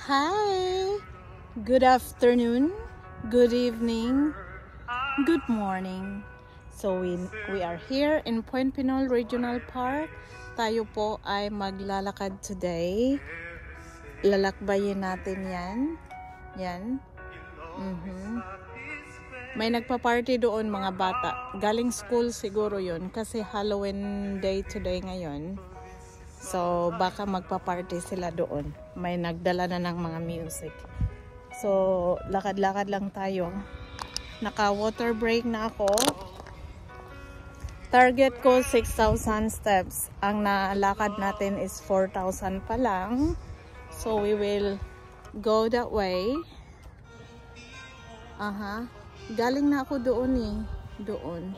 Hi, good afternoon, good evening, good morning. So we are here in Point Pinol Regional Park. Tayo po ay maglalakad today. Lalakbayin natin yan. May nagpa-party doon mga bata. Galing school siguro yun kasi Halloween day today ngayon. So baka magpa-party sila doon. May nagdala na ng mga music. So lakad-lakad lang tayo. Naka-water break na ako. Target ko 6,000 steps. Ang nalakad natin is 4,000 pa lang. So we will go that way. Galing na ako doon doon.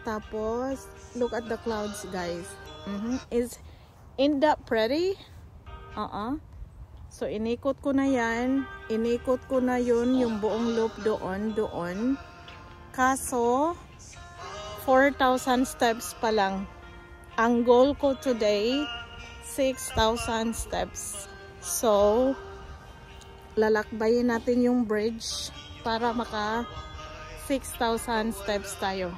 Tapos look at the clouds, guys. Isn't that pretty? So inikot ko na yan. Inikot ko na yun yung buong loop doon. Kaso 4,000 steps pa lang. Ang goal ko today 6,000 steps. So lalakbayin natin yung bridge para maka 6,000 steps tayo.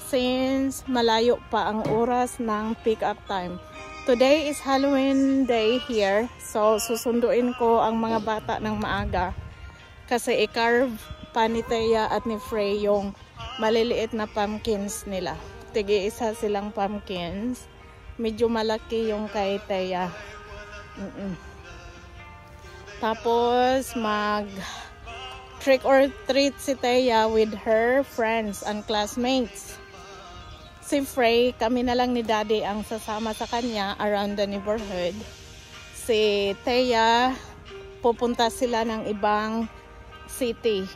Since malayo pa ang oras ng pick up time. Today is Halloween day here. So susunduin ko ang mga bata ng maaga. Kasi i-carve pa ni Thea at ni Frey yung maliliit na pumpkins nila. Tig-isa silang pumpkins. Medyo malaki yung kay Thea. Tapos mag trick or treat si Thea with her friends and classmates. Si Frey, kami na lang ni Daddy ang sasama sa kanya around the neighborhood. Si Thea, pupunta sila ng ibang city.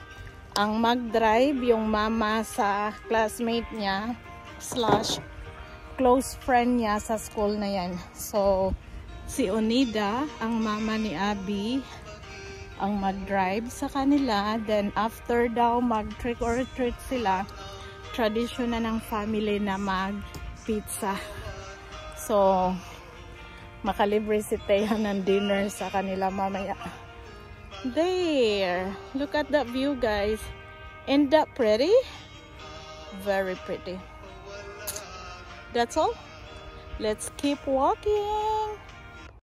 Ang mag-drive yung mama sa classmate niya / close friend niya sa school na yan. So, si Onida, ang mama ni Abby, ang mag-drive sa kanila. Then after daw mag-trick or treat sila, tradisyon na ng family na mag-pizza. So makalibre si Thea ng dinner sa kanila mamaya. There, look at that view, guys. Isn't that pretty? Very pretty. That's all. Let's keep walking.